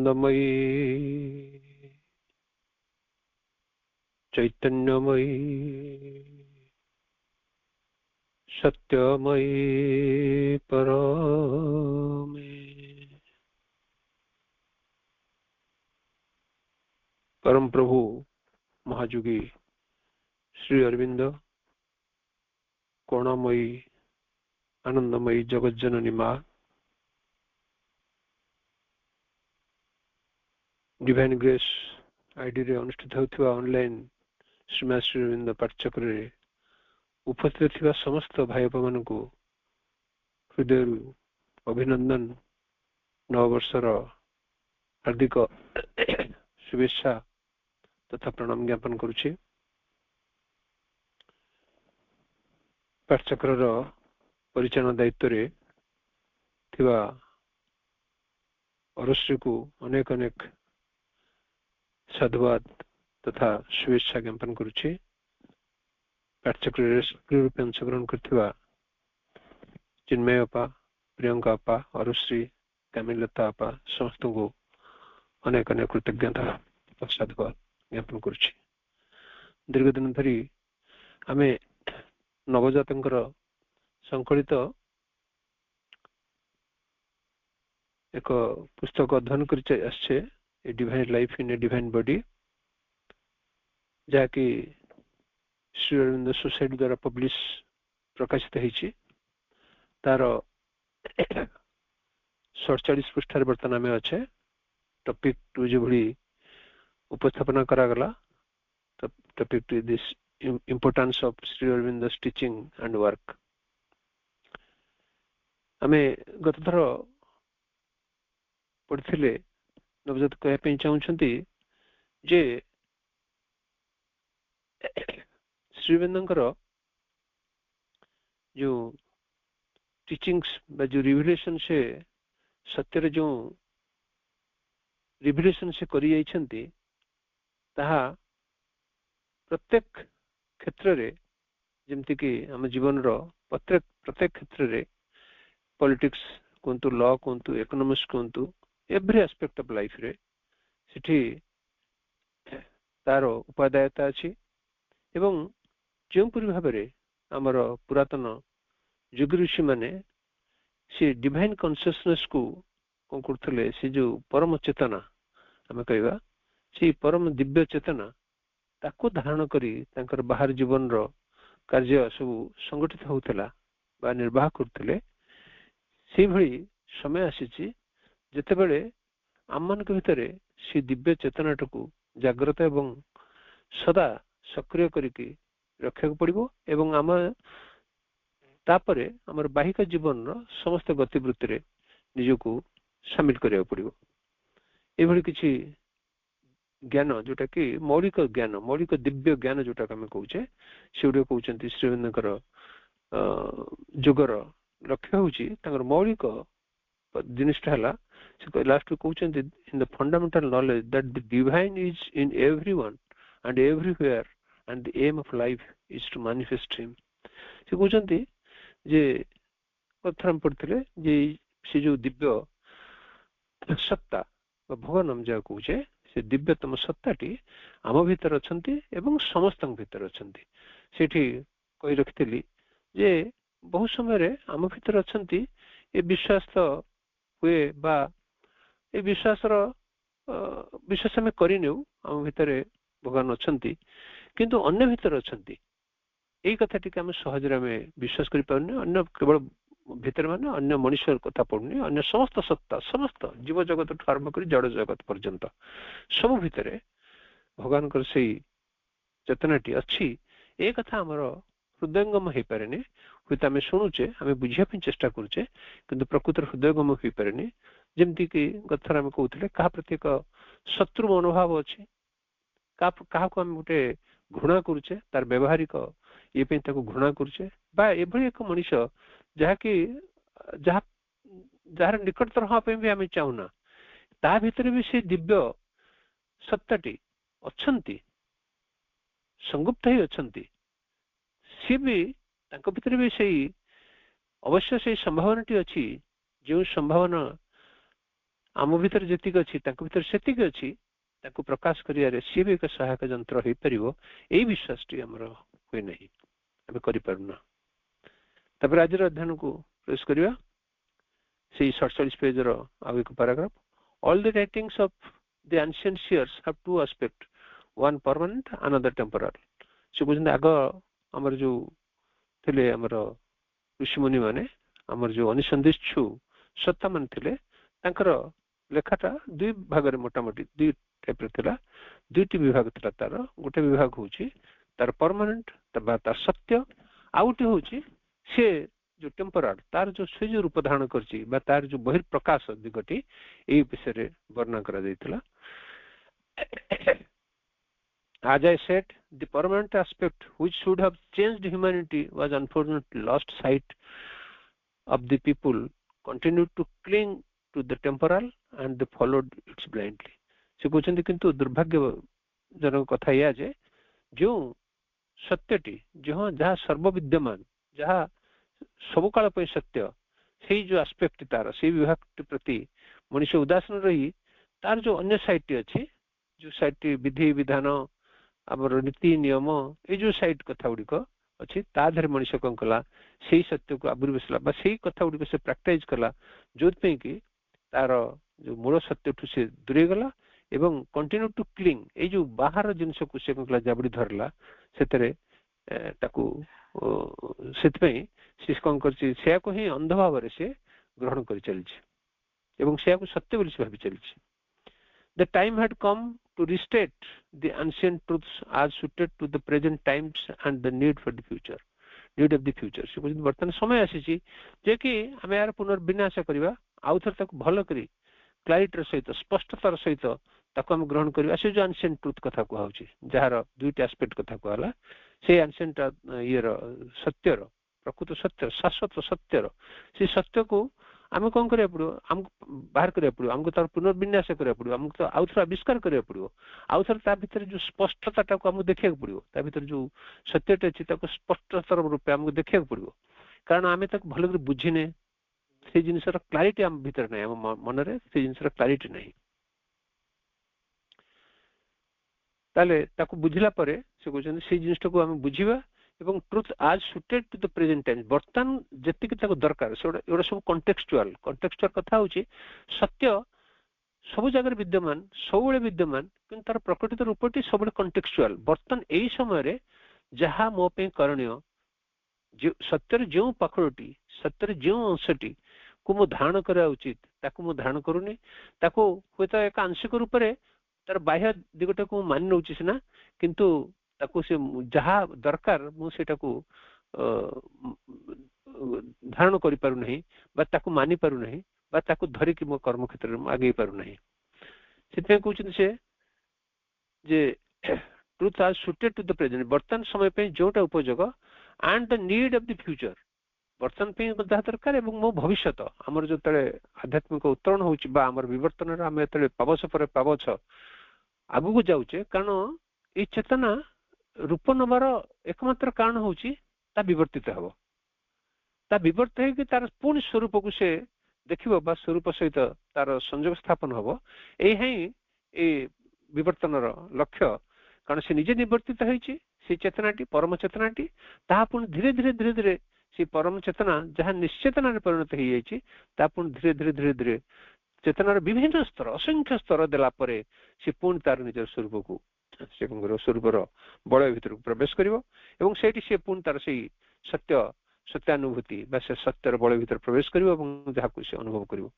आनंदमयी चैतन्यमयी सत्यमयी परमे परम प्रभु महाजुगी श्री अरविंद करुणामयी आनंदमयी जगत जननी माँ डिवाइन ग्रेस आईडी रे अनुष्ठित होता ऑनलाइन श्रीमद श्री अरविंद पाठचक्र रे उपस्थित थिबा समस्त भाई मान को हृदय अभिनंदन नववर्षर हार्दिक शुभेच्छा तथा प्रणाम ज्ञापन करुछि। पाठचक्र परिचालन दायित्व रे थिबा अरुश्री को अनेक अनेक साधुवाद तथा शुभेच्छा ज्ञापन करुछि। पाठचक्र रे सक्रिय रूप अंशग्रहण करथिबा चिन्मय अपा, प्रियंका अपा, अरुश्री, कामिलता अपा समस्त को अनेक अनेक कृतज्ञता और साधुवाद ज्ञापन करुछि। दीर्घ दिन धरी आमे नवजातंकर संकलित एक पुस्तक अध्ययन कर आछे a divine life in a divine body जाकि श्री अरविंद सोसाइटी द्वारा पब्लिश प्रकाशित होईछि। तार 47 पृष्ठ बर्तमान में अच्छे टॉपिक टू जो भली उपस्थापना करा गला topic two this importance of Shri Aurobindo teaching and work. आमे गत थर पढ़िथिले नवजात कहया पे चाहउछंती जे श्री अरविंदंकर जो टीचिंग्स बा जो रिविलेशन से सत्यर जो रिविलेशन से करि जाइछंती ताहा प्रत्येक क्षेत्र रे जेमति कि हम जीवन रो प्रत्येक क्षेत्र रे पॉलिटिक्स कोंतु लॉ कोंतु इकोनॉमिक्स कोंतु एवरी एस्पेक्ट ऑफ लाइफ रे सिठी तारो उपादायता अछि एवं जो पूरी भाव रे हमर पुरातन युग ऋषि माने से डिवाइन कॉन्शियसनेस को कोन करथले से जो परम चेतना हमें कहबा से परम दिव्य चेतना ताको धारण करी तांकर बाहर जीवन रो कार्य सब संगठित होतला बा निर्वाह करथले। से भली समय आसीची जते बेले आमन के भितरे से दिव्य चेतनाटा को जागृत एवं सदा सक्रिय करिके रखा पड़िबो एवं आम तापरे हमर बाहिक जीवन रो समस्त गतिवृत्ति रे निजको शामिल करिया पड़िबो। ए भली किछि ज्ञान जोटा कि मौलिक ज्ञान मौलिक दिव्य ज्ञान जोटा हमें कहूचे सेउडे कहउचंती श्री अरविंदकर जुगर लक्ष्य होची तांकर मौलिक जिनिसटा हला से लास्ट कहउचंती in the fundamental knowledge that the divine is in everyone and everywhere and the aim of life is to manifest him. से कहउचंती जे कथरम पढ़थिले जे से जो दिव्य सत्ता भगवान हम जा कहूचे से दिव्यतम सत्ताटी आम भीतर अछंती एवं समस्त भीतर अछंती। सेठी कहि रखितली जे बहुत समय रे आम भीतर अछंती ए विश्वास तो हुए बा ए विश्वास रो विश्वास में करिनेउ आम भीतर भगवान अछंती किंतु अन्य भीतर अछंती एई कथा टिके हम सहज रे में विश्वास करि पाउने अन्य केवल भीतर माने अन्य मनुष्य कथा पड़ुनी अन्य समस्त सत्ता समस्त जीव जगत आरंभ कर जड़ जगत पर्यंत सब भीतर भगवान से चेतनाटी अच्छी ए कथा आमर हृदयंगम हो पारे हूँ आम शुणुचे आम बुझापी चेष्टा करुचे किंतु प्रकृत हृदयंगम हो पारे जमती कि गथर आम कहते क्या प्रति एक शत्रु मनोभाव अच्छे क्या आम गोटे घृणा करुचे तार व्यवहारिक ये घृणा करुचे बा एभली एक मनीष जहाँकि जार निकटतर हाँपे भी आम चाहूना ता भीतर भी से दिव्य सत्ताटी अच्छंती संगुप्त ही अच्छंती सी भी तांको भीतर भी सही अवश्य से संभावनाटी अच्छी जो संभावना आम भीतर जेतिक अच्छी भीतर सेतिक अच्छी ताकू प्रकाश करियारे सी भी एक सहायक जंत्र हो परिवो एई विश्वास टी हमर होय नहीं आमे करि परना तब आज अध्ययन को प्रवेश करिया से 47 पेज रो आउ एक paragraph all the writings of the ancient seers have two aspects one permanent another temporal से बुझन आग हमर जो थिले हमर ऋषि मुनि माने हमर जो अनिसंदिच्छु सत्ता मान थिले तांकर लेखाटा दुई भाग रे मोटा मोटी दुई टाइप रे थिला दुईटी विभाग थिला तार गोटे विभाग होची तार परमानेंट तबा तार सत्य आउटी होची से जो टेम्पोरल तार जो से जो रूप धारण करची बा तार जो बहिर्प्रकाश दिगटी एई विषय रे वर्णन करा दैथिला as I said the permanent aspect which should have changed humanity was unfortunately lost sight of the people continued to cling to the temporal and they followed it blindly से कहते किंतु दुर्भाग्य जनक कथा या जे जो सत्यटी जो जहाँ सर्वविद्यमान जहाँ सब काल पे सत्य से जो एस्पेक्ट तार से विभाग प्रति मनुष्य उदासीन रही तार जो अन्य साइट अच्छी जो साइट विधि विधान आमर नीति नियम ये जो साइट कथा गुड़िक अच्छी ताधर मनुष्य कौन कला से सत्य को आविर् बसला से कथा गुड़िक से प्राक्टाइज कला जो तार जो मूल सत्य ठू से दूरे गला एवं कंटिन्यू टू क्लिंग ये जो बाहर जिनस को से कौन कला जाबड़ी धरला से से कौन कर ही अंध भाव से ग्रहण कर चलती सत्य बोली भावी चलती The time had come to restate the ancient truths as suited to the present times and the need of the future. से वर्तमान समय आसी जे कि आम यार पुनर्विनाश करवा आउ थे भल कर क्लारिटर सहित स्पष्टतार सहित आम ग्रहण करवा से जो एंशिएंट ट्रुथ कथा कहुची जार दुईट एस्पेक्ट कथा कहला से एंशिएंट ये सत्यर प्रकृत सत्य शाश्वत सत्यर से सत्य को आम कौन करा पड़ो आमको बाहर करा पड़ो आमको तार पुनर्विन्यास करा पड़ो आमको तो आउ थे आविष्कार करा पड़ो आउ थे ता भीतर जो स्पष्टता को आमको देखा पड़ो ता भीतर जो सत्यटा अच्छी स्पष्टतर रूप आमको देखा पड़ो कारण आम तक भल कर बुझीने से जिनसर क्लारिटी आम भीतर नहीं आम मन से जिनसर क्लारिटी नहीं ताले ताको बुझिला परे से कहते से जिनटा को आम बुझीबा एवं truth as suited to the present time बर्तमान जेतिक दरकार एवं सब कंटेक्चुअल कथा होची सत्य सब जगह विद्यमान सब विद्यमान कि तार प्रकृति रूपटी सब कंटेक्चुअल बर्तमान यही समय जहाँ मो पे करणीय सत्यर जो पाखड़टी सत्यर जो अंशटी को मु धारण करा उचित ताकू मु धारण करूनी ताकू हुएत एक आंशिक रूप से तार बाह्य दिगटा को मानि नौ सीना किंतु ताकू से जहाँ दरकार मुझे धारण करि पारु नहीं बा ताकू मानि पारु नहीं बा ताकू धरि कि मो कर्म क्षेत्र में आगे पारु नहीं सेते कहउछन से जे truth are suited to the present वर्तमान समय पे जोटा उपयोग and the need of the future वर्तमान पे जहाँ दरकार एवं मो भविष्यत आमर जो तले आध्यात्मिक उत्तरण होउची बा आमर विवर्तन रे आमे तले पावछ पर पावछ आगु को जाउचे कारण ए चेतना रूप नबार एकमात्र कारण होची ता विवर्तित हबो ता विवर्त है कि तार पूर्ण स्वरूप को से देखिबो बा स्वरूप सहित तार संयोग स्थापन हबो ए है ए विवर्तन लक्ष्य कारण से निजे निवर्तित होईची से चेतनाटी परम चेतनाटी ता पुन धीरे धीरे धीरे धीरे से परम चेतना जहाँ निश्चेतना रे परिणत हो जाईची ता पुन धीरे धीरे धीरे धीरे चेतनार विभिन्न स्तर असंख्य स्तर देला परे से पुन तार निज स्वरूप को से स्वरूपर बलय भीतर प्रवेश करिवो एवं सेठी से पुन तार से सत्य सत्यानुभूति बा से सत्यर बलय भीतर प्रवेश करिवो एवं जहाँ को से अनुभव करिवो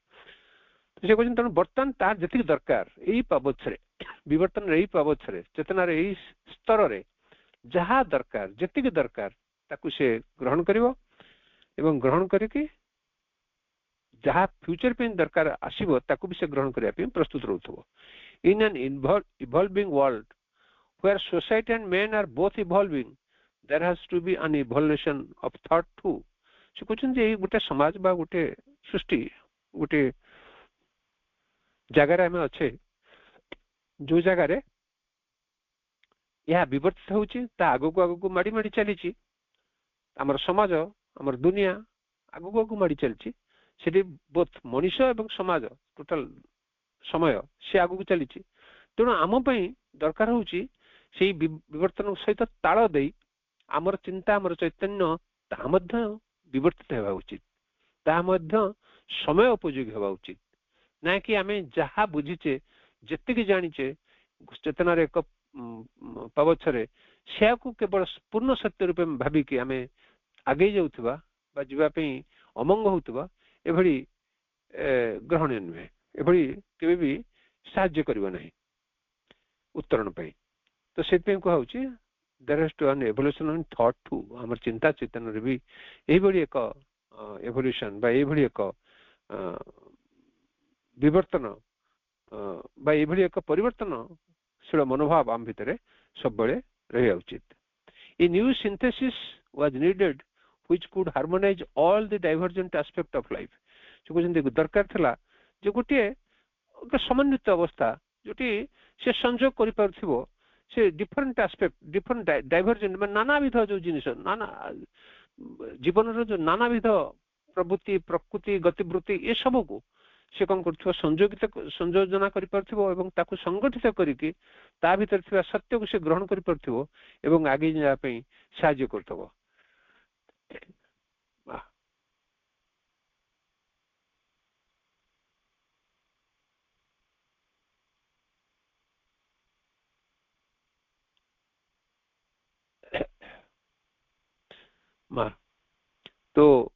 तो से कहते बर्तमान तार जति दरकार यही पावछरे विवर्तन रही पावछरे चेतनार यही स्तर रे जहाँ दरकार जति दरकार ताकू से ग्रहण करिवो एवं ग्रहण करके जहाँ फ्यूचर पे दरकार आसीबो ताकू भी से ग्रहण करिया पे प्रस्तुत रहथबो in an evolving world where society and men are both evolving there has to be an evolution of thought too से कहछन जे गोटे समाज बा गोटे सृष्टि गोटे जगह रे हम अच्छे जो जगह रे यह विवर्तित होची ता आगो को माडी माडी चलीची हमर समाज हमर दुनिया आगो को माडी चलची सेठी बोथ मनुष्य एवं समाज टोटल समय से आगु चली तेणु आम दरकार हूँ से विवर्तन सहित ताल दे आमर चिंता आमर चैतन्य ता विवर्तित होगा उचित ता समय उपयोगी होगा उचित ना कि आम जहाँ बुझीचे जी जानीचे चेतनार एक पवछरे से केवल पूर्ण सत्य रूपे भाविकी आम आगे जाऊा जावाई अमंग होता एभली ग्रहणीय नुहे एभली केबे भी साहाय्य करिबो नहीं उत्तरण पाई तो से कहूँ there has to an evolution in thought to हमर चिंता चेतन रे भी एही भली एक एवोल्यूशन बा एही भली एक विवर्तन बा एही भली एक परिवर्तनशील मनोभाव आम भितर सब बेले रही उचित a new synthesis was needed which could harmonise all the divergent aspect of life जो कहते दरकार थिला जो गोटे समन्वित अवस्था जोटी से संयोग कर पारथिबो से डिफरेंट एस्पेक्ट डिफरेंट डाइवर्जेंट में नानाविध जो जिनिस नाना जीवन रो जो नानाविध प्रवृत्ति प्रकृति गतिवृत्ति ये सब को से कौन कर संयोजना कर पारथिबो एवं ताकू संगठित करिके ता भीतर थिबा सत्य को से ग्रहण कर पारथिबो एवं आगे जाया पई सहाय्य करथबो तो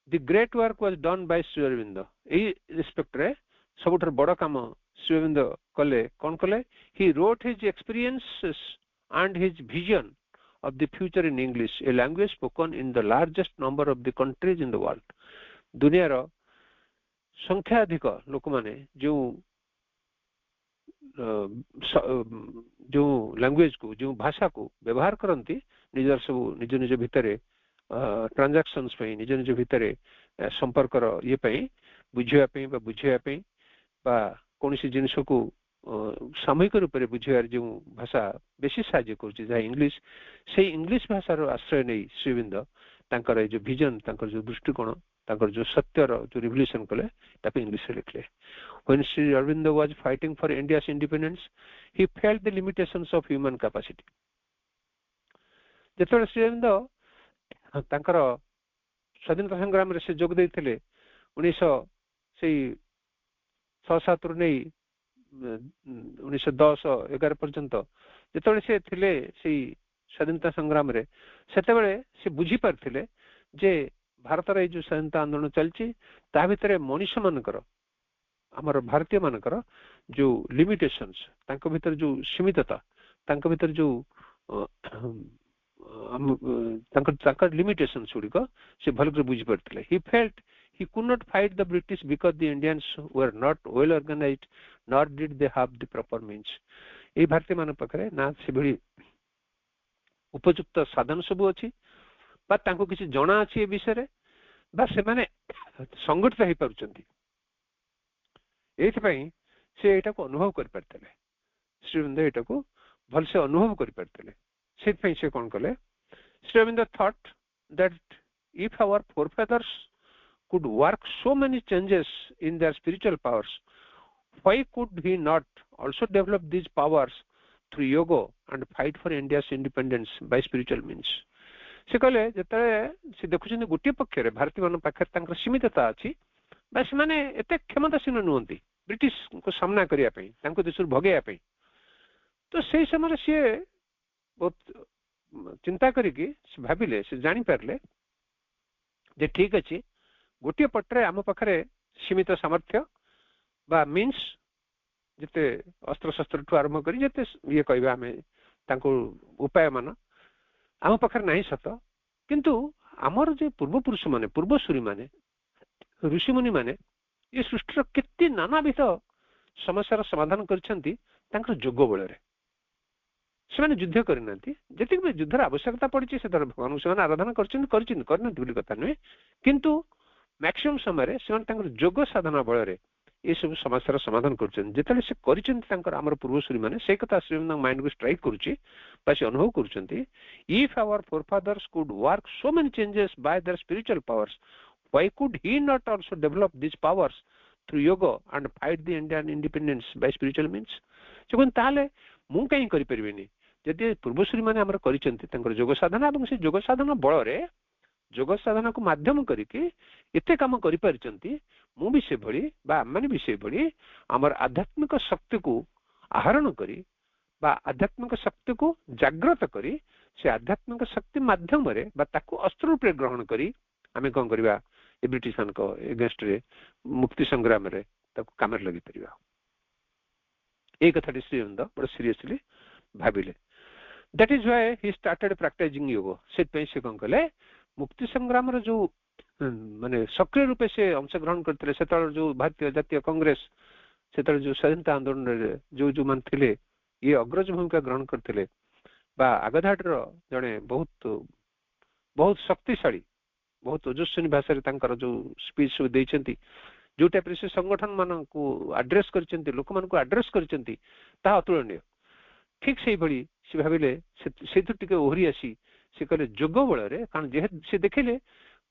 the great work was done by Sri Aurobindo ei respect re sabuthar bada kama Sri Aurobindo kale kon kale he wrote his experiences and his vision of the future in English a language spoken in the largest number of the countries in the world दुनिया रो संख्या अधिक लोक माने जो language को जो भाषा को व्यवहार करती निजर सब निज निज भितर ट्रांजैक्शंस पे निज निज भितर संपर्क ये बुझापी बुझापी कौन सी जिनस को सामूहिक रूप से बुझार जो भाषा बेसी साहाय्य कर इंग्लिश से इंग्लिश भाषार आश्रय नहीं श्री अरविंद तांकर जो विजन तांकर जो दृष्टिकोण तांकर जो सत्यर जो रिवोल्यूशन कले ताको इंग्लिश रे लिखले when Sri Aurobindo was fighting for India's independence he felt the limitations of human capacity जेतले Shri Arvind तांकर स्वाधीनता संग्राम रे से जोग देथिले 1907 रु नहीं 1910-11 पर्यंत जेतले से थिले से स्वाधीनता संग्राम रे सेतेबेले से बुझी पारथिले जे भारत रे जो स्वाधीनता आंदोलन चलची ता भितरे मनुष्य मानकर हमर भारतीय मानकर जो लिमिटेशंस तांको भितर जो सीमितता तांको भितर जो तांकर लिमिटेशंस गुड़िक से भल बुझी पारथिले he felt he could not fight the British because the Indians were not well organized nor did they have the proper means ए भारतीय मान पाखरे ना से भली उपयुक्त साधन सब अछि बा तांको किछि जणा अछि ए विषय रे बा से माने संगठित हे पारुचंती एथि पई से एटा को अनुभव कर पारतले श्री अरविंद एटा को भल से अनुभव कर पारतले सेत पई से कोन कले Shri Aurobindo thought that if our forefathers could work so many changes in their spiritual powers why could he not also develop these powers through yoga and fight for India's independence by spiritual means से कहले जते से देखुछन गोटे पक्ष रे भारतीय मान पाखर तांकर सीमितता अछि बा से माने एते क्षमताशील नुहंती ब्रिटिश को सामना करिया पई तांको देशर भगेया पई तो से समय से बहुत चिंता करिके से भाबिले से जानि पारले जे ठीक अछि गोटे पटरे आम पाखरे सीमित सामर्थ्य बा मीन्स जिते अस्त्र शस्त्र ठू आरंभ करी जिते ये कहबा हमें तांको उपाय मान आम पाखरे नहीं सत किंतु आमर जे पूर्व पुरुष माने पूर्वसूरी माने ऋषि मुनि माने ये सृष्टि केते नानाविध समस्यार समाधान करछंती तांकर जोग बळ रे से युद्ध करना जी भी युद्धर आवश्यकता पड़ी से भगवान से आराधना करना कथा नुहे किंतु मैक्सिमम समय से जोग साधना बल ये सब समस्या समाधान करते से कर पूर्वसूरी मैंने से कथा श्री माइंड को स्ट्राइक करुच्ची अनुभव कर if our forefathers could work so many changes by their spiritual powers why could he not also develop this powers through yoga and fight the Indian independence by spiritual means ସେ କହିଲେ ତାହେଲେ ମୁଁ କାହିଁ କରିପାରିବିନି ଯଦି ପୂର୍ବଶ୍ରୀ ମାନେ ଆମର କରିଛନ୍ତି ତାଙ୍କର ଯୋଗ ସାଧନା ଏବଂ ସେ ଯୋଗ ସାଧନା ବଳରେ ଯୋଗ ସାଧନାକୁ ମାଧ୍ୟମ କରିକି ଏତେ କାମ କରିପାରିଛନ୍ତି ମୁଁ ବି ସେଭଳି ବା ଆମମାନେ ବି ସେଭଳି ଆମର ଆଧ୍ୟାତ୍ମିକ ଶକ୍ତିକୁ ଆହରଣ କରି ବା ଆଧ୍ୟାତ୍ମିକ ଶକ୍ତିକୁ ଜାଗ୍ରତ କରି ସେ ଆଧ୍ୟାତ୍ମିକ ଶକ୍ତି ମାଧ୍ୟମରେ ବା ତାକୁ ଅସ୍ତ୍ର ରୂପେ ଗ୍ରହଣ କରି ଆମେ କ'ଣ କରିବା ଏ ବ୍ରିଟିଶ ମାନଙ୍କ ଏଗେନ୍ଷ୍ଟରେ ମୁକ୍ତି ସଂଗ୍ରାମରେ ତାକୁ କାମରେ ଲଗେଇ ପାରିବା এই কথাটি ଶ୍ରୀ ଅରବିନ୍ଦ ବଡ଼ ସିରିୟସଲି ଭାବିଲେ that is why he started practicing yoga ସେଥିପାଇଁ ସେ କ'ଣ କଲେ ମୁକ୍ତି ସଂଗ୍ରାମର ଯୋଉ ମାନେ ସକ୍ରିୟ ରୂପେ ସେ ଅଂଶଗ୍ରହଣ କରିଥିଲେ ସେତେବେଳେ ଯୋଉ ଭାରତୀୟ ଜାତୀୟ କଂଗ୍ରେସ ସେତେବେଳେ ଯୋଉ ସ୍ୱାଧୀନତା ଆନ୍ଦୋଳନରେ ଯୋଉମାନେ ଥିଲେ ଇଏ ଅଗ୍ରଜ ଭୂମିକା ଗ୍ରହଣ କରିଥିଲେ ବା ଆଗଧାଡିର ଜଣେ ବହୁତ ଶକ୍ତିଶାଳୀ ବହୁତ ଓଜସ୍ୱୀ ଭାଷାରେ ତାଙ୍କର ଯୋଉ ସ୍ପିଚ ସବୁ ଦେଇଛନ୍ତି ଯୋଉ ଟାଇପର ସେ ସଂଗଠନ ମାନଙ୍କୁ ଆଡ୍ରେସ କରିଛନ୍ତି ଲୋକମାନଙ୍କୁ ଆଡ୍ରେସ କରିଛନ୍ତି ତାହା ଅତୁଳନୀୟ ଠିକ ସେଇଭଳି ସେ ଭାବିଲେ ସେଇଥିରୁ ଟିକେ ଓହରି ଆସି ସେ କହିଲେ ଯୋଗ ବଳରେ କାରଣ ଯେହେତୁ ସେ ଦେଖିଲେ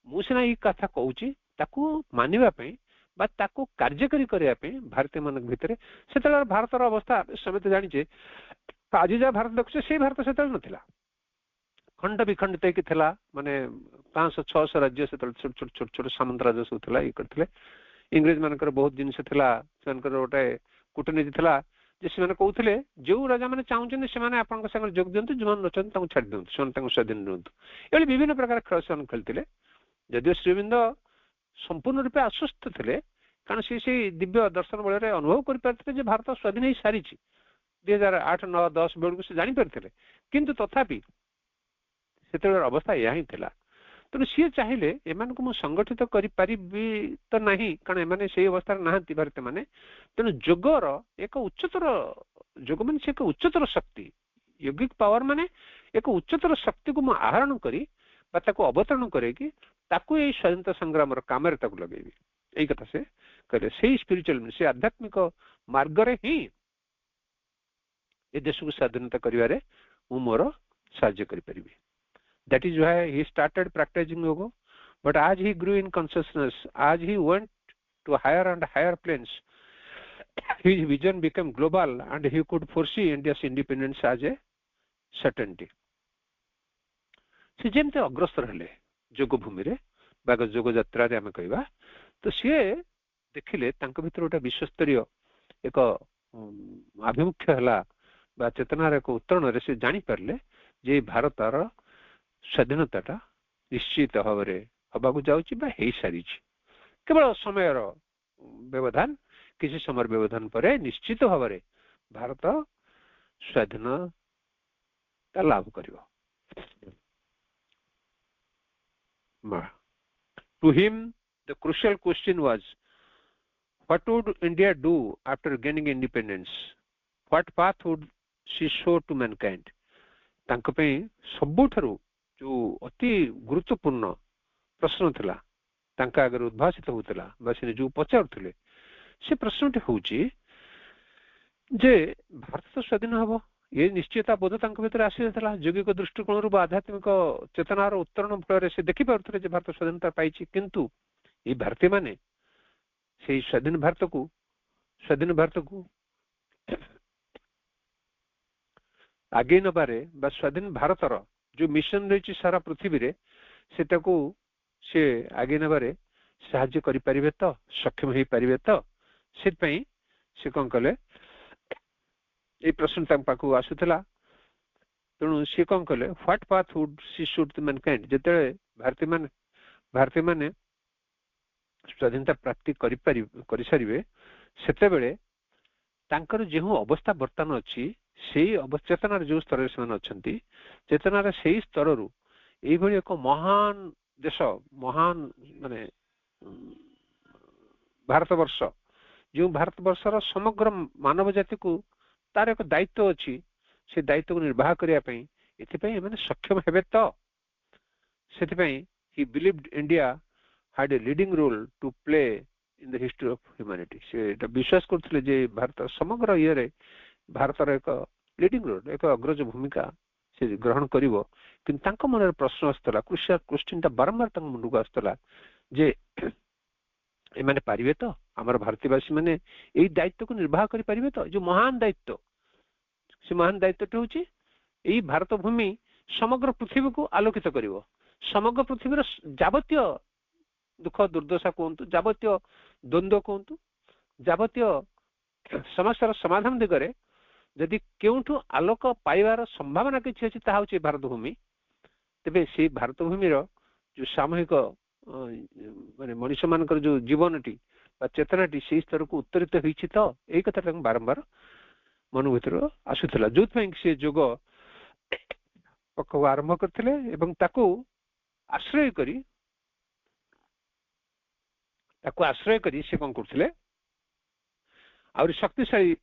ମୁଁ ସିନା ଏଇ କଥା କହୁଛି ତାକୁ ମାନିବା ପାଇଁ ବା ତାକୁ କାର୍ଯ୍ୟକାରୀ କରିବା ପାଇଁ ଭାରତୀୟ ମାନଙ୍କ ଭିତରେ ସେତେବେଳେ ଭାରତର ଅବସ୍ଥା ସମସ୍ତେ ଜାଣିଛେ ଆଜି ଯାହା ଭାରତ ଦେଖୁଛେ ସେଇ ଭାରତ ସେତେବେଳେ ନଥିଲା ଖଣ୍ଡ ବିଖଣ୍ଡିତ ହେଇକି ଥିଲା ମାନେ 500-600 ରାଜ୍ୟ ସେତେବେଳେ ଛୋଟ ଛୋଟ ସାମନ୍ତ ରାଜ୍ୟ ସବୁ ଥିଲା ଇଏ କରିଥିଲେ ଇଂରେଜ ମାନଙ୍କର ବହୁତ ଜିନିଷ ଥିଲା ସେମାନଙ୍କର ଗୋଟେ କୂଟନୀତି ଥିଲା ଯେ ସେମାନେ କହୁଥିଲେ ଯୋଉ ରାଜା ମାନେ ଚାହୁଁଛନ୍ତି ସେମାନେ ଆପଣଙ୍କ ସାଙ୍ଗରେ ଯୋଗ ଦିଅନ୍ତୁ ଯୋଉମାନେ ନଛନ୍ତି ତାଙ୍କୁ ଛାଡି ଦିଅନ୍ତୁ ସେମାନେ ତାଙ୍କୁ ସ୍ୱାଧୀନ ଦିଅନ୍ତୁ ଏଭଳି ବିଭିନ୍ନ ପ୍ରକାର ଖେଳ ସେମାନେ ଖେଳିଥିଲେ ଯଦିଓ ଶ୍ରୀ ଅରବିନ୍ଦ ସମ୍ପୂର୍ଣ୍ଣ ରୂପେ ଆଶ୍ୱସ୍ତ ଥିଲେ କାରଣ ସେ ସେଇ ଦିବ୍ୟ ଦର୍ଶନ ବଳରେ ଅନୁଭବ କରିପାରିଥିଲେ ଯେ ଭାରତ ସ୍ୱାଧୀନ ହେଇ ସାରିଛି 2008, 9, 10 ବେଳକୁ ସେ ଜାଣିପାରିଥିଲେ କିନ୍ତୁ ତଥାପି ସେତେବେଳେ ଅବସ୍ଥା ଏହା ହିଁ ଥିଲା ତେଣୁ ସିଏ ଚାହିଁଲେ ଏମାନଙ୍କୁ ମୁଁ ସଂଗଠିତ କରିପାରିବି ତ ନାହିଁ କାରଣ ଏମାନେ ସେଇ ଅବସ୍ଥାରେ ନାହାନ୍ତି ଭାରତୀୟ ମାନେ ତେଣୁ ଯୋଗର ଏକ ଉଚ୍ଚତର ଯୋଗ ମାନେ ସେ ଏକ ଉଚ୍ଚତର ଶକ୍ତି ୟୋଗିକ ପାୱାର ମାନେ ଏକ ଉଚ୍ଚତର ଶକ୍ତିକୁ ମୁଁ ଆହରଣ କରି ବା ତାକୁ ଅବତରଣ କରେଇକି ତାକୁ ଏଇ ସ୍ୱାଧୀନତା ସଂଗ୍ରାମର କାମରେ ତାକୁ ଲଗେଇବି ଏଇ କଥା ସେ କହିଲେ ସେଇ ସ୍ପିରିଚୁଆଲ ସେ ଆଧ୍ୟାତ୍ମିକ ମାର୍ଗରେ ହିଁ ଏ ଦେଶକୁ ସ୍ୱାଧୀନତା କରିବାରେ ମୁଁ ମୋର ସାହାଯ୍ୟ କରିପାରିବି that is why he started practicing yoga but as he grew in consciousness as he went to higher and higher planes his vision became global and he could foresee India's independence as a certainty ସେ ଯେମିତି ଅଗ୍ରସର ହେଲେ ଯୋଗ ଭୂମିରେ ବା ଯୋଗ ଯାତ୍ରାରେ ଆମେ କହିବା ତ ସିଏ ଦେଖିଲେ ତାଙ୍କ ଭିତରେ ଗୋଟେ ବିଶ୍ୱସ୍ତରୀୟ ଏକ ଆଭିମୁଖ୍ୟ ହେଲା ବା ଚେତନାର ଏକ ଉତ୍ତରଣରେ ସେ ଜାଣିପାରିଲେ ଯେ ଭାରତର ସ୍ୱାଧୀନତାଟା ନିଶ୍ଚିତ ଭାବରେ ହବାକୁ ଯାଉଛି ବା ହେଇସାରିଛି କେବଳ ସମୟର ବ୍ୟବଧାନ କିଛି ସମୟର ବ୍ୟବଧାନ ପରେ ନିଶ୍ଚିତ ଭାବରେ ଭାରତ ସ୍ୱାଧୀନତା ଲାଭ କରିବ To him the crucial question was what would India do after gaining independence what path would she show to mankind ତାଙ୍କ ପାଇଁ ସବୁଠାରୁ ଯୋଉ ଅତି ଗୁରୁତ୍ୱପୂର୍ଣ୍ଣ ପ୍ରଶ୍ନ ଥିଲା ତାଙ୍କ ଆଗରେ ଉଦ୍ଭାସିତ ହେଉଥିଲା ବା ସେ ଯୋଉ ପଚାରୁଥିଲେ ସେ ପ୍ରଶ୍ନଟି ହଉଛି ଯେ ଭାରତ ସ୍ୱାଧୀନ ହବ ଏ ନିଶ୍ଚିତ ବୋଧ ତାଙ୍କ ଭିତରେ ଆସିଯାଇଥିଲା ଯୌଗିକ ଦୃଷ୍ଟିକୋଣରୁ ବା ଆଧ୍ୟାତ୍ମିକ ଚେତନାର ଉତ୍ତରଣ ଫଳରେ ସେ ଦେଖିପାରୁଥିଲେ ଯେ ଭାରତ ସ୍ୱାଧୀନତା ପାଇଛି କିନ୍ତୁ ଏଇ ଭାରତୀୟ ମାନେ ସେଇ ସ୍ୱାଧୀନ ଭାରତକୁ ଆଗେଇ ନେବାରେ ବା ସ୍ୱାଧୀନ ଭାରତର ଯୋଉ ମିଶନ ରହିଛି ସାରା ପୃଥିବୀରେ ସେଟାକୁ ସେ ଆଗେଇ ନେବାରେ ସାହାଯ୍ୟ କରିପାରିବେ ତ ସକ୍ଷମ ହେଇପାରିବେ ତ ସେଥିପାଇଁ ସେ କ'ଣ କଲେ ଏଇ ପ୍ରଶ୍ନ ତାଙ୍କ ପାଖକୁ ଆସୁଥିଲା ତେଣୁ ସେ କ'ଣ କଲେ what path would he show to mankind ଯେତେବେଳେ ଭାରତୀୟମାନେ ସ୍ୱାଧୀନତା ପ୍ରାପ୍ତି କରିସାରିବେ ସେତେବେଳେ ତାଙ୍କର ଯେଉଁ ଅବସ୍ଥା ବର୍ତ୍ତମାନ ଅଛି ସେଇ ଚେତନାର ଯୋଉ ସ୍ତରରେ ସେମାନେ ଅଛନ୍ତି ଚେତନାର ସେଇ ସ୍ତରରୁ ଏଇଭଳି ଏକ ମହାନ ଦେଶ ମହାନ ମାନେ ଭାରତବର୍ଷ ଯେଉଁ ଭାରତବର୍ଷର ସମଗ୍ର ମାନବ ଜାତିକୁ ତାର ଏକ ଦାୟିତ୍ୱ ଅଛି ସେ ଦାୟିତ୍ୱକୁ ନିର୍ବାହ କରିବା ପାଇଁ ଏଥିପାଇଁ ଏମାନେ ସକ୍ଷମ ହେବେ ତ ସେଥିପାଇଁ he believed India had a leading role to play in the history of humanity ସେ ଏଟା ବିଶ୍ୱାସ କରୁଥିଲେ ଯେ ଭାରତ ସମଗ୍ର ଇଏରେ ଭାରତର ଏକ ଲିଡିଂ ରୋଲ ଏକ ଅଗ୍ରଜ ଭୂମିକା ସେ ଗ୍ରହଣ କରିବ କିନ୍ତୁ ତାଙ୍କ ମନରେ ପ୍ରଶ୍ନ ଆସୁଥିଲା କ୍ୱେଶ୍ଚିନ୍ଟା ବାରମ୍ବାର ତାଙ୍କ ମୁଣ୍ଡକୁ ଆସୁଥିଲା ଯେ ଏମାନେ ପାରିବେ ତ आमर भारतीयवासी माने यही दायित्व को निर्वाह कर पारिबे तो जो महान दायित्व से महान दायित्व होची यही भारत भूमि समग्र पृथ्वी को आलोकित करिवो समग्र पृथ्वी जावतीय दुख दुर्दशा कहतु जावतीय द्वंद्व कहतु जावतीय समस्या समाधान दिगरे जदि केउठु आलोक पाइबार संभावना किछि अछि ताहा होछि भारत भूमि तेबे से भारत भूमि रो जो सामूहिक माने मनुष्य मानकर जो जीवनटी चेतनाटी से स्तर को उत्तरित होइछि तो एई कथा बारंबार मन भीतर आसुथिला जोथि से जोग पक्ष आरंभ करथिले एवं ताको आश्रय करी से कौन करथिले और शक्तिशाली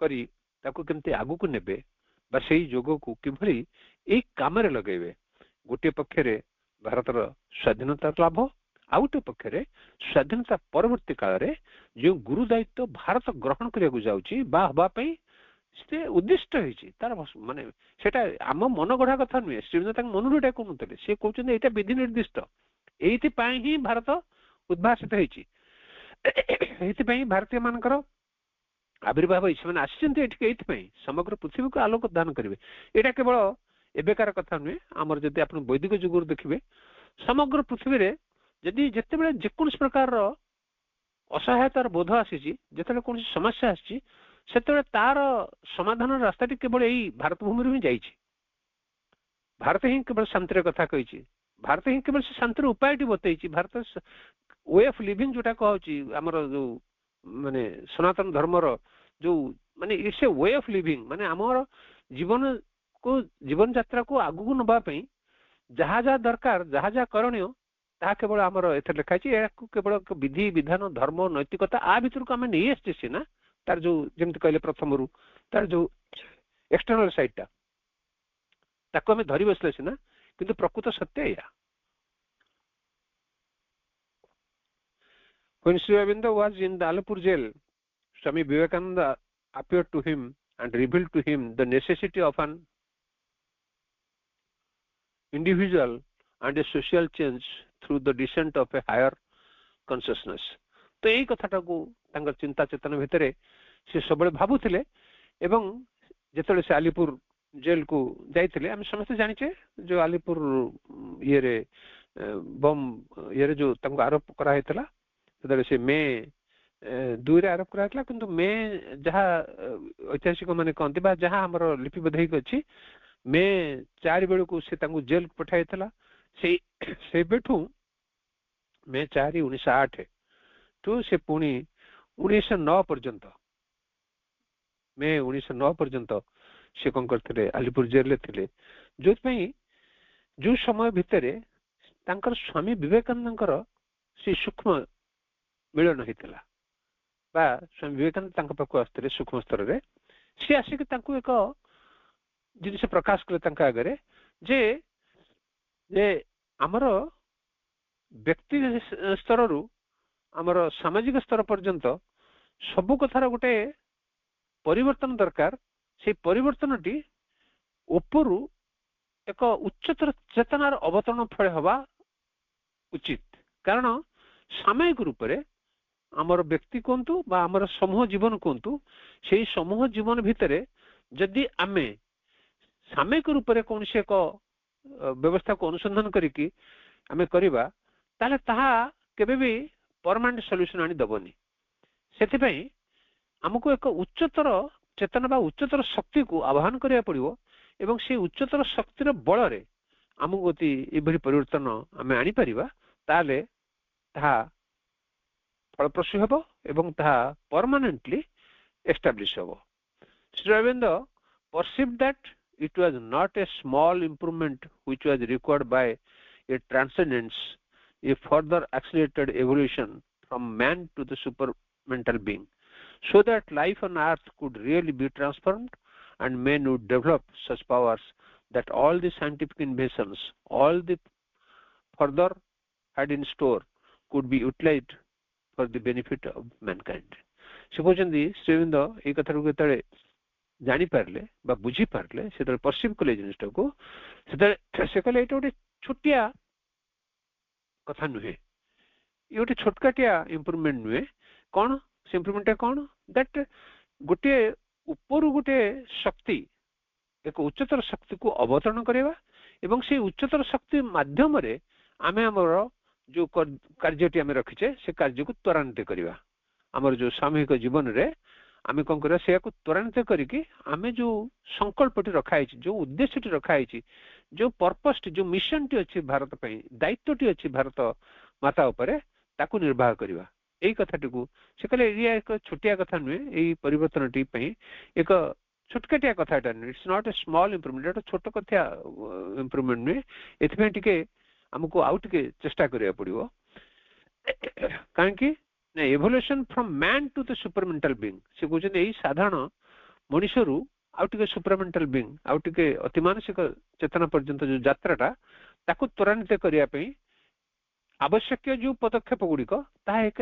करी ताको केमते आगु को नेबे बा सेही जोग को किभली एक काम रे लगेबे गोटे पक्षरे भारतर स्वाधीनता लाभ आ गोटे पक्षरे स्वाधीनता परवर्ती काल रे जो गुरु दायित्व भारत ग्रहण करिया जाउची बा हबा पई से उद्दिष्ट होइची तार माने सेटा आम मन गढ़ा कथा नुहे श्रीमती मनोरूटा कहते से कहते यहाँ विधि निर्दिष्ट एथि ही भारत उद्भासित होइची एथि भारतीय मानकर आविर्भाव से आसी समग्र पृथ्वी को आलोक दान करेंगे यहाँ केवल एबेकार कथा नुहे आमर जदि आप वैदिक जुगर देखिए समग्र पृथ्वी रे जदि जिते बड़े जेकोसी प्रकार असहायतार बोध आसी जिते कौन समस्या आसी से तार समाधान रास्ता केवल यही भारत भूमि ही जाइए भारत ही केवल शांतिर कथा कही भारत ही केवल शांतिर उपाय बतई भारत वे ऑफ लिविंग जोटा कहूँ आमर जो माने सनातन धर्मर जो माने it's a way of living माने आमर जीवन यात्रा को आगू नवाई जहाँ जहाँ दरकार जहाँ जहाँ करणीय ता केवल आमर एथे लिखाई केवल विधि विधान धर्म नैतिकता आ भितर को आम नहीं आसचे सीना तार जो जमती कहले प्रथम रू तार जो एक्सटर्नल साइड ताको आम धरी बसले सीना किंतु प्रकृत सत्य या When Sri Aurobindo was in the Alipur jail, Swami Vivekananda appeared to him and revealed to him the necessity of an individual and a social change through the descent of a higher consciousness. तो यही कथाटा को तांकर चिंता चेतना भितरे से सबले भाबुथिले एवं जेतले से आलिपुर जेल को जाइथिले हम समस्त जानिचे जो आलिपुर ये रे बम ये रे जो तांको आरोप करा हेतला से मे 2 रे आरोप करा किंतु मे जहाँ ऐतिहासिक माने कहते बा जहाँ हमर लिपिबद्ध होइक अछि मे 4 बेल को से तांको जेल पठाई थला से बेठू मे 4 1908 तो से पुणी 1909 पर्यंत मे 1909 पर्यंत से कौन करते आलिपुर जेल थे जो समय भितर तांकर स्वामी विवेकानंद से सूक्ष्म मिलन होता स्वामी विवेकानंद पाक आसते सूक्ष्म स्तर में सी आसिक एक जिन प्रकाश कले आगे जे जे आमर व्यक्ति स्तर रु आमर सामाजिक स्तर पर्यंत सबु कथार गोटे परिवर्तन दरकार से परिवर्तन टी उपरु एक उच्चतर चेतनार अवतरण फल हवा उचित कारण सामयिक रूप से आमर व्यक्ति कहतु बा आमर समूह जीवन कहतु से समूह जीवन भितर जदि आमे सामयिक रूप से कौन से एक व्यवस्था को अनुसंधान करिकी आमे करिबा ताले ताहा केबे भी परमानेंट सॉल्यूशन आनी दबनी सेथिपई हमको एक उच्चतर चेतना बा उच्चतर शक्ति को आह्वान करिया पड़िबो एवं से उच्चतर शक्तिर बल रे हमको अति एभली परिवर्तन आमे आनी परिबा ताले ताहा फलप्रसू हेबो एवं ताहा परमानेंटली एस्टाब्लिश हेबो Sri Aurobindo perceived that it was not a small improvement which was required by a transcendence, a further accelerated evolution from man to the supermental being, so that life on earth could really be transformed and men would develop such powers that all the scientific inventions, all the further had in store could be utilized for the benefit of mankind. से कहते श्री अरविंद ये कथा को जानी पारे बा बुझी पारे से परसीव कले जिनिसटा को से कहले ये गोटे छोटिया कथा नुहे ये गोटे छोटकाटिया इम्प्रुवमेंट नुहे कौन से इम्प्रुवमेंट कौन दैट गोटे उपरु गोटे शक्ति एक उच्चतर शक्ति को अवतरण करवा एवं से उच्चतर शक्ति माध्यम रे आमे हमर जो कार्यटी आमे रखिचे से कार्य को त्वरान्वित करवा हमर जो सामूहिक जीवन रे आमे कोन करबा से को त्वरान्वित करिकि आमे जो संकल्पटी रखा है जो उद्देश्यटी रखा है जो पर्पस जो मिशन टी अछि भारत पई दायित्वटी अछि भारत माता उपरे ताकू निर्वाह करवा एई कथाटी को से कहले ये एक छोटिया कथा नुए एई परिवर्तन टी पई एक छोटकटिया कथाटा it's not a small improvement छोट कथा इंप्रूवमेंट नुए एथमे टिके हमको आउ टिके चेष्टा करिया पड़िबो काहे कि evolution from man to the supermental being से कहते यही साधारण मनुष्यरू आउ टिके सुपरमेंटल बीइंग आउ टिके अतिमानसिक चेतना पर्यंत जो यात्राटा ताकू त्वरान्वित करिया पई आवश्यक जो पदक्षेप गुड़िक ता एक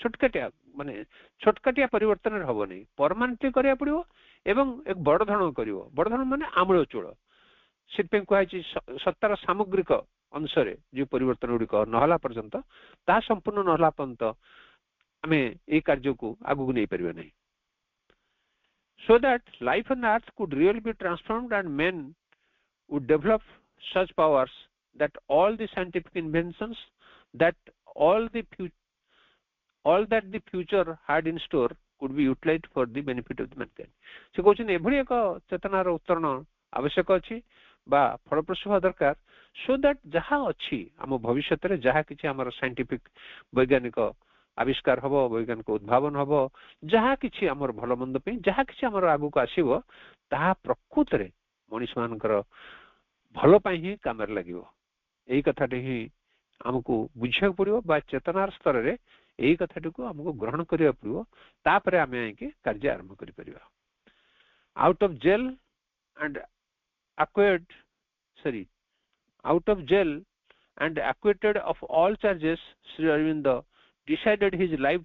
छोटकाटिया माने छोटकाटिया परिवर्तन हबो नहीं परमानेंट करिया पड़िबो एवं एक बड़ धरण करिवो बड़ धरण माने आमूल चूल सिपे कहै सत्तार सामग्रिक अंशरे जो परिवर्तन गुड़िक नहला पर्यंत ता संपूर्ण नहला पर्यंत आमे ए कार्य को आगु नहीं परिबे नहीं so that life on earth could really be transformed and men would develop such powers that all the scientific inventions that all that the future had in store could be utilized for the benefit of the mankind से कहउछन एभली एक चेतनार उत्तरण आवश्यक अछि बा फलप्रसू होवा दरकार so that जहा अछि हम भविष्य रे जहा किछि हमर साइंटिफिक वैज्ञानिक आविष्कार हबो वैज्ञानिक उद्भावन हबो जहा किछि हमर भलो मंद पे जहा किछि हमर आगु को आसीबो ता प्रकृत रे मनुष्य मानकर भलो पई ही कामर लागिवो एई कथाटे ही हमको बुझिया पड़िबो बा चेतनार स्तर रे एई कथाटे को हमको ग्रहण करिया पड़िबो तापरे आमे के कार्य आरंभ करि परिबा out of jail and acquitted sorry out of jail and acquitted of all charges Sri Aurobindo decided his life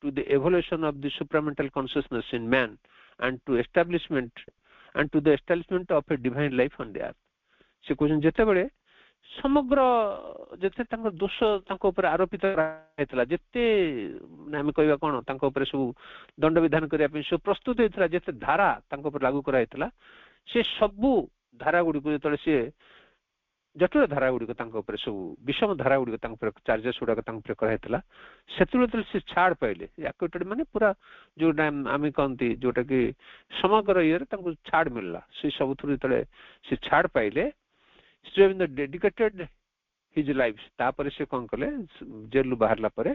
to the evolution of the supramental consciousness in man and to the establishment of a divine life on the earth से question जेते बेले समग्र जेते तांको दोष तांको ऊपर आरोपित हेतला जेते नामे कहबा कोन तांको ऊपर सब दंड विधान करिया पे सब प्रस्तुत हेतला जेते धारा तांको ऊपर लागू करा हेतला से सबु धारा गुडी को जतले से जटुर धारा गुडी को तांको ऊपर सब विषम धारा गुडी को तांको ऊपर चार्जेस गुडा को तांको ऊपर करा हेतला सेतुले तले से छाड़ पाइले एक्विटेड माने पूरा जो टाइम आमी कहंती जोटा कि समग्र ईयर तांको छाड़ मिलला से सब थुरी तले से छाड़ पाइले Sri Aurobindo dedicated his life तापर से कोन कले जेल बाहरला परे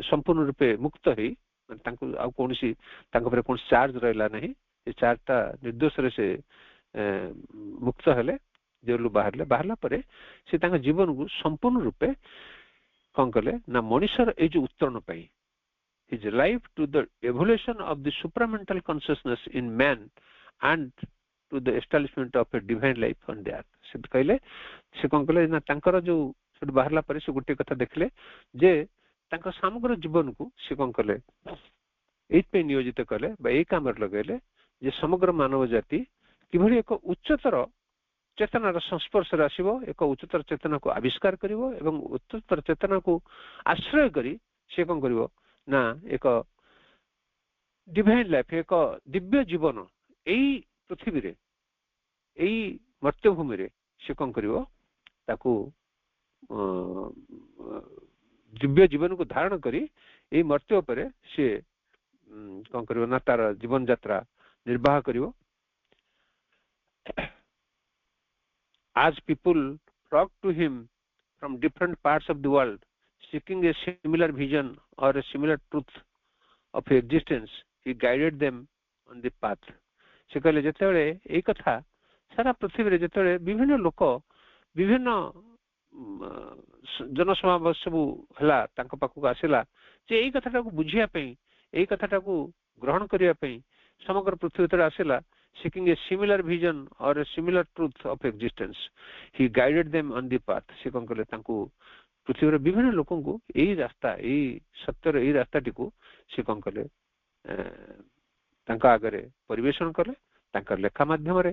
संपूर्ण रूपे मुक्त ही तांको आ कोनसी तांको पर कोन चार्ज रहला नहीं ए चार्जटा निर्दोष रे से मुक्त हले जेल बाहरला परे से तांको जीवन को संपूर्ण रूपे कोन कले ना मनुष्यर ए जो उत्तरण पई his life to the evolution of the supramental consciousness in man and to the establishment of a divine life on the earth से कहले से कोन कहले ना तांकर जो से बाहरला परे से गुटे कथा देखले जे तांकर समग्र जीवन को से कोन कहले एत पे नियोजित करले बा ए कामर लगेले जे समग्र मानव जाति किभली एक उच्चतर चेतनार संस्पर्श रे आसीबो एक उच्चतर चेतना को आविष्कार करिवो एवं उच्चतर चेतना को आश्रय करी से कोन करिवो ना एक डिवाइन लाइफ एक दिव्य जीवन एई पृथ्वी रे एई मर्त्यभूमि रे से कोन करिवो ताकू दिव्य जीवन को धारण करी एई मर्त्य उपरे से कोन करिवो ना तार जीवन यात्रा निर्वाह करिवो as people flocked to him from different parts of the world seeking a similar vision or a similar truth of existence he guided them on the path से कहले जेतेबेले एई कथा सारा पृथ्वी रे जेतेबेले विभिन्न लोक विभिन्न जनसमावेश सब हला तांको पाखु आसिला जे एई कथाटा को बुझिया पई एई कथाटा को ग्रहण करिया पई समग्र पृथ्वी तरे आसिला seeking a similar vision or a similar truth of existence he guided them on the path से कोन कहले तांको पृथ्वी रे विभिन्न लोकन को एई रास्ता एई सत्य रे एई रास्ता टिको से कोन कहले तांका आगरे परिवेशन करले तांकर लेखा माध्यम रे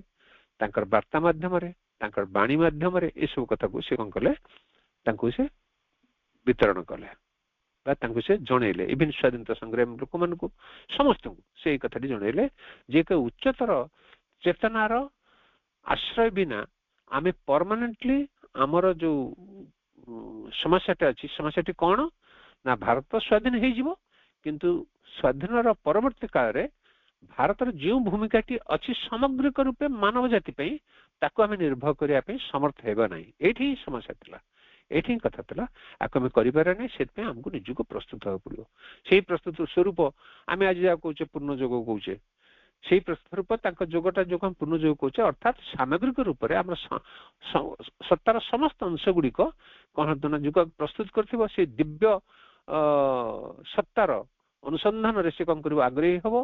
तांकर वार्ता माध्यम रे तांकर बाणी माध्यम रे ए सब कथा को से कोन कहले तांको से वितरण करले से जनइले इवन स्वाधीनता संग्राम लोक मान समस्त से कथाटी जनइले जे एक उच्चतर चेतनार आश्रय बिना आमे परमानेंटली आमर जो समस्याटा अच्छी समस्याटी कौन ना भारत स्वाधीन हो किंतु स्वाधीन परवर्ती काल रे भारत जो भूमिकाटी अच्छी सामग्रिक रूपे मानव जाति ताको आमे निर्भर करने समर्थ हेबा नहीं एठी समस्या थिला एठी कथा थिला आको आमे करिपारा नहीं सेत हमको निजको प्रस्तुत हो पड़ो सेही प्रस्तुत स्वरूप आमे आज जा कहूचे पूर्ण जोग कहूचे सेही प्रस्तुत रूप ताको जोगटा जो हम पूर्ण जोग कहूचे अर्थात सामग्रिक रूप रे हमर सत्तार समस्त अंश गुडी को कहतना जुग प्रस्तुत करथिबो से दिव्य सत्तार अनुसंधान रे से कम करबो आग्रही हबो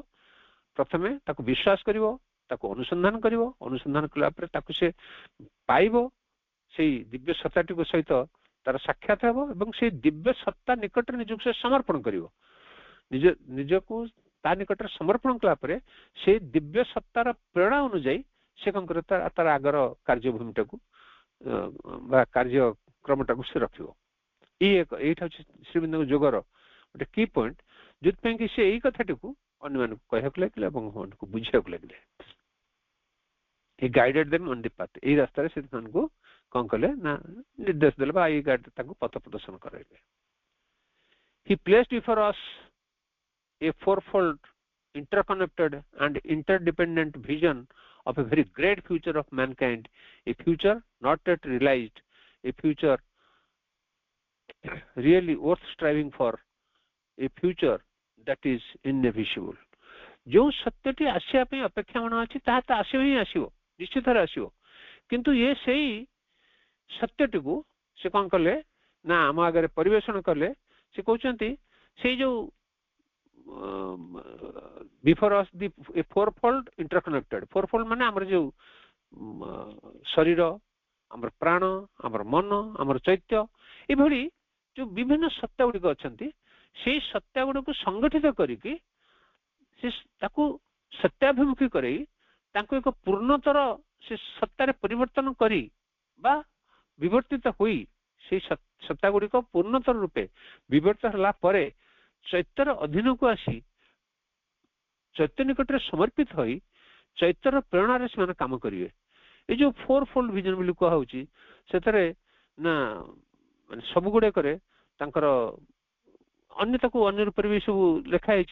प्रथमे ताको विश्वास करिवो ताको अनुसंधान करिवो अनुसंधान कला पर ताको से पाइबो से दिव्य सत्ताटी को सहित तार साक्षात हेबो एवं से दिव्य सत्ता निकट निजक से समर्पण करिवो निज निजको ता निकट समर्पण कला पर से दिव्य सत्तार प्रेरणा अनुଯାयी से कम कर तार आगर कार्यभूमिटा को बा कार्यक्रमटा को से रखिवो एटा श्रीबिंद जोगर गोटे की पॉइंट जो कि से यही कथाटी को अन्य मान कहक लगे को बुझा लगे he guided them on the path ए रास्ता रे से को कौन कले ना निर्देश देले बा ए गाइड ताको पथ प्रदर्शन कराइले he placed before us a fourfold interconnected and interdependent vision of a very great future of mankind, a future not yet realized, a future really worth striving for, a future that is inevitable. जो सत्यटी आसिया पे अपेक्षा मन अछि ता त आसियो ही आसियो निश्चित रे आसियो किंतु ये सेही सत्यटी को से कोन कले ना हम आगे परिवेषण कले से कहउचंती से जो बिफोर अस द फोरफोल्ड इंटरकनेक्टेड फोरफोल्ड माने हमर जो शरीर हमर प्राण हमर मन हमर चैत्य ए भली जो विभिन्न सत्ता गुडी अछंती से सत्ता गुडी को संगठित करिकि से ताकू सत्याभिमुखी करई ताकू एक पूर्णतर से सत्तारे परिवर्तन करी बा विवर्तित होई से सत्ता गुडी को पूर्णतर रूपे विवर्तित होला परे चैत्यर अधीन को आसी चैत्य निकट रे समर्पित होई चैत्यर प्रेरणा रे से काम करिवे ए जो फोर फोल्ड विजन बिल को होउची सेतरे ना सब गुडे करे तांकर अन्य तक अन्य रूप भी सब लिखाई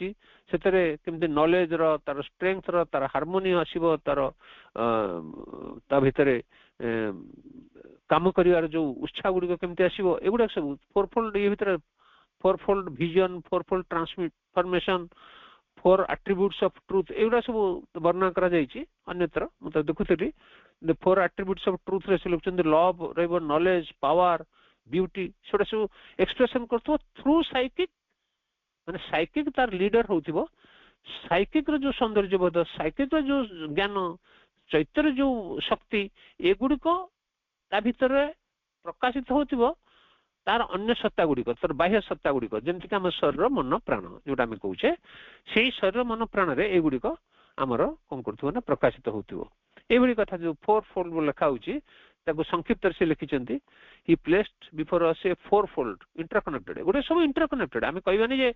केमती नॉलेज रो तार स्ट्रेंथ रो तार हार्मोनी आसीबो तार ता भितरे काम करिवार जो उत्साह गुडी केमती आसीबो एगुडा सब फोरफोल्ड ये भितरे fourfold vision fourfold transformation four attributes of truth एगुडा सब वर्णन करा जायछि अन्यत्र म त देखुतली the four attributes of truth रे सिलेक्शन द लव रेबो नॉलेज पावर ब्यूटी छोटा सब एक्सप्रेशन करथो थ्रू साइकिक माने साइकिक तार लीडर होथिबो साइकिक रो जो सौंदर्य बोध साइकिक रो जो ज्ञान चैतन्य जो शक्ति एगुडी को ता भितरे प्रकाशित होथिबो तार अन्य सत्ता गुडी को तार बाह्य सत्ता गुडी को जेंति कि हम शरीर मन प्राण जोटा हम कहूचे सेही शरीर मन प्राण रे एगुडी को हमर कोन करथबो ना प्रकाशित होथिबो एभली कथा जो फोर फोल्ड लिखा होची ताको संक्षिप्त से लिखिचंती he placed before us a fourfold interconnected गोटे सब इंटरकनेक्टेड आमे कहबानी जे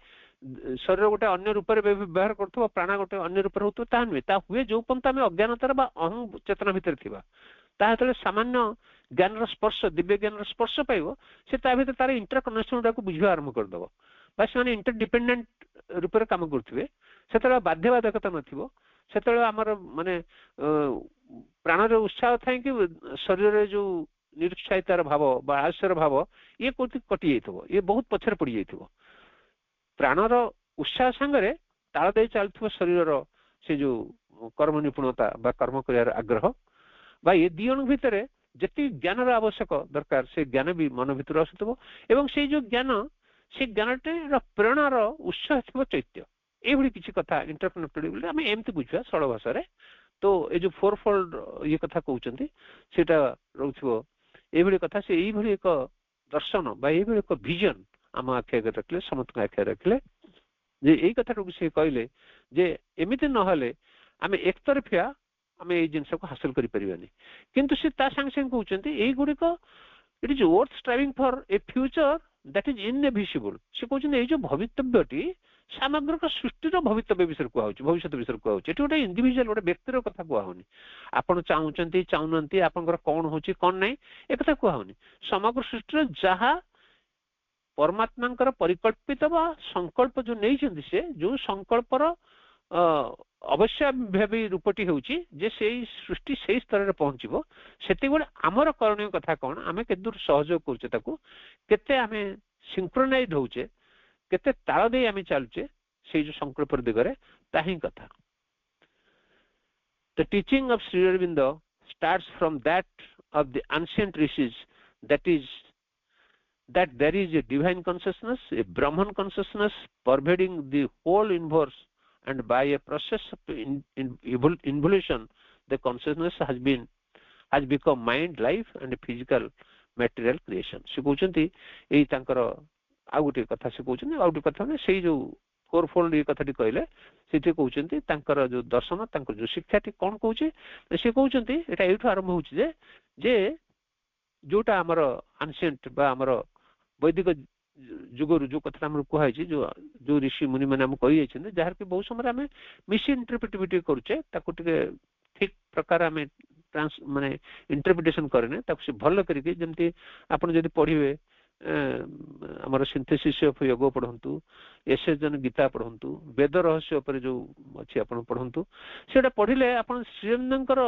शरीर गोटे अन्य रूप रे व्यवहार करथबो प्राण गोटे अन्य रूप रे होतो ता नमे ता हुए जो पंत आमे अज्ञानतर बा अहं चेतना भीतर थिबा ता हेतले सामान्य ज्ञान रो स्पर्श दिव्य ज्ञान रो स्पर्श पाइबो से ता भीतर तार इंटरकनेक्शन को बुझिबा आरंभ कर दबो बस माने इंटरडिपेंडेंट रूप रे काम करथिबे सेतला बाध्यबाधकता नथिबो सेतले हमर माने प्राण रे उत्साह थाई कि शरीर रे जो निरुत्साहितार भाव बा आलस्यर भाव ये कोति कटि जाइथबो ये बहुत पछर पड़ी जाइथबो प्राणर उत्साह संगरे ताल दे चलथबो शरीर से जो कर्म निपुणता बा कर्म करियार आग्रह बा ये दियन भितरे जति ज्ञान र आवश्यक दरकार से ज्ञान भी मन भितर आसुथबो एवं से जो ज्ञान से ज्ञानटे र प्रेरणा र उत्साह थबो चैत्य एभली किछि कथा इंटरकनेक्टेड बोले हम एमति बुझवा सरल भाषा रे तो ए जो फोरफोल्ड ये कथा कहउचंती सेटा रहउथबो एभली कथा से एई भली एक दर्शन बा एई भली एक विजन हम आखे रखले समस्त आखे रखले जे एई कथा को से कहले जे एमिति न हले हमें एक तरफिया हमें एई जिंस को हासिल करि परिबानी किंतु से ता संग संग कहउचंती एई गुडी को it is worth striving for a future that is inevitable से कहउछन ए जो भवितव्यटी सामग्रिक सृष्टिर भवितव्य विषय कहउछ भविष्यत विषय कहउछ एटी गोटे इंडिविजुअल गोटे व्यक्तिर कथा कहउनी आपण चाहुचंती चाहुनंती आपनकर कोन होची कोन नै ए कथा कहउनी समग्र सृष्टिर जहा परमात्मांकर परिकल्पित बा संकल्प जो नैचंती से जो संकल्पर अवश्यभावी रूपटी होची जे सेई सृष्टि सेई स्तर रे पहुंचीबो सेते बेले हमर करणीय कथा कोन आमे केदुर सहयोग करछे ताकू केते आमे सिंक्रोनाइज होउचे केते ताल दे आमे चालुचे सेई जो संकल्प दिगरे ताही कथा The teaching of Sri Aurobindo starts from that of the ancient rishis, that there is a divine consciousness, a Brahman consciousness pervading the whole universe, and by a process of involution, the consciousness has become mind, life, and physical material creation. से कहउछंती एई तांकर आ गुटे कथा से कहउछंती आ गुटे कथा ने सेई जो फोरफोल्ड ये कथाटी कहले सेठी कहउछंती तांकर जो दर्शन तांकर जो शिक्षाटी कोन कहउछे से कहउछंती एटा एठु आरंभ होउछ जे जोटा हमर एन्शिएंट बा हमर वैदिक जुगरु जो कथा हमर कहै छै जो ऋषि मुनि माने हम कहि छै जहार के बहुत समय हमें मिस इंटरप्रिटेटिविटी करूचे ताको टिके ठीक प्रकार हमें ट्रांस माने इंटरप्रिटेशन करने ताको से भलो करके जेमति आपण जदी पढिबे हमर सिंथेसिस ऑफ योग पढंतु एसजन गीता पढंतु वेद रहस्य पर जो अछि आपण पढंतु सेटा पढिले आपण श्रीरंदकर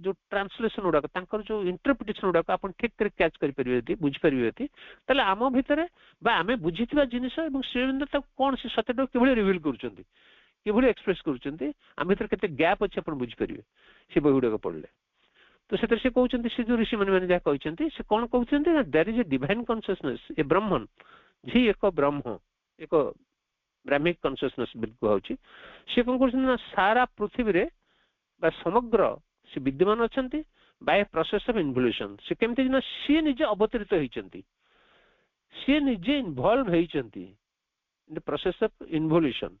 जो ट्रांसलेशन उडा तांकर जो इंटरप्रिटेशन उडा आपण ठीक करे कैच करि परिबेती बुझि परिबेती तले आम भितरे बा आमे बुझितबा जिनिस एवं श्रीरंद त कोन से सत्यटा केबळे रिवील करूचंती केबळे एक्सप्रेस करूचंती आम भितर केते गैप अछि आपण बुझि परिबे से बहिडा पढले तो से से कहउचंती से जो ऋषि माने जा कहउचंती से कोन कहउचंती there is a divine consciousness a Brahman जी एक ब्रह्म एक ब्राह्मिक कॉन्शियसनेस बिल्कुल होची से कोन करछन ना सारा पृथ्वी रे बा समग्र से विद्यमान अछंती बाय प्रोसेस ऑफ इन्वोल्यूशन से केमति ना से निजे अवतरित होइचंती से निजे इन्वॉल्व होइचंती in the process of involution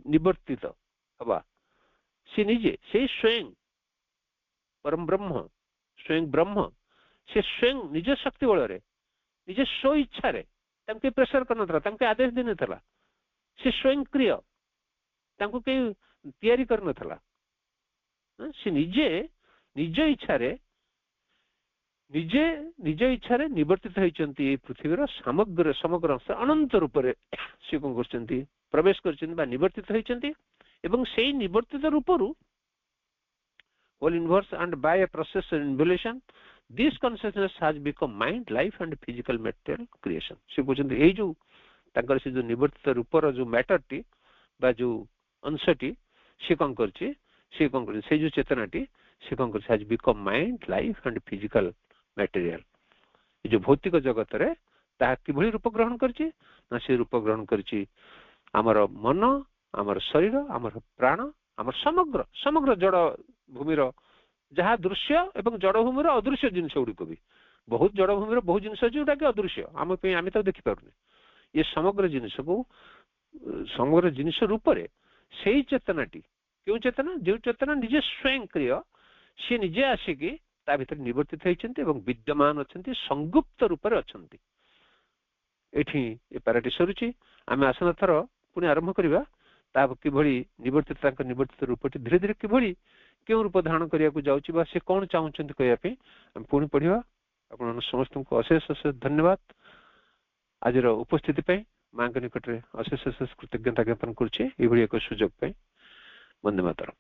निवर्तित हवा से निजे से स्वयं परम ब्रह्म स्वयं ब्रह्म से स्वयं निज शक्ति बल निज स्व इच्छा रे तंके प्रेशर करन थला तंके आदेश दिन थला से स्वयं क्रिय तंको के तयारी करन थला से निजे निज इच्छा रे निवर्तित होइचंती पृथ्वीर समग्र अनंत रूप रे से कोन करचंती प्रवेश करचंती बा निवर्तित होइचंती एवं सेई निवर्तित रूपरु whole universe and by a process of involution this consciousness has become mind life and physical material creation से कहते ए जो तांकर से जो निवर्तित रूपर जो मैटर टी बा जो अंशटी से कोन करछि से जो चेतनाटी से कोन करछि has become mind life and physical material जो भौतिक जगत रे ता किभଳି रूप ग्रहण करछि ना से रूप ग्रहण करछि हमर मन हमर शरीर हमर प्राण हमर समग्र जड़ भूमिर जहाँ दृश्य एवं जड़ भूमिर अदृश्य जिनस गुड़िक भी बहुत जड़ भूमिर बहुत जिनस अच्छे जोटा कि अदृश्य आम तो देखि पारुने ये समग्र जिनिस रूप से चेतनाटी क्यों चेतना जो चेतना निजे स्वयं क्रिय सी निजे आसिकी ता भीतर निवर्तित होइछन्ति एवं विद्यमान अछन्ति संगुप्त रूप रे अछन्ति एठी ए पाराटी सरुची आमे आसन थर पुनी आरंभ करिबा ता किभଳି निवर्तित रूपटी धीरे धीरे किभଳି क्यों रूप धारण करिया जाउची बा से कोन चाहुचंती कहया पे हम पुनी पढिबा आपण समस्त को अशेष धन्यवाद आज उपस्थिति पे मां के निकट रे अशेष कृतज्ञता ज्ञापन करछि एभଳି एक सुजोग पे वंदे मातरम।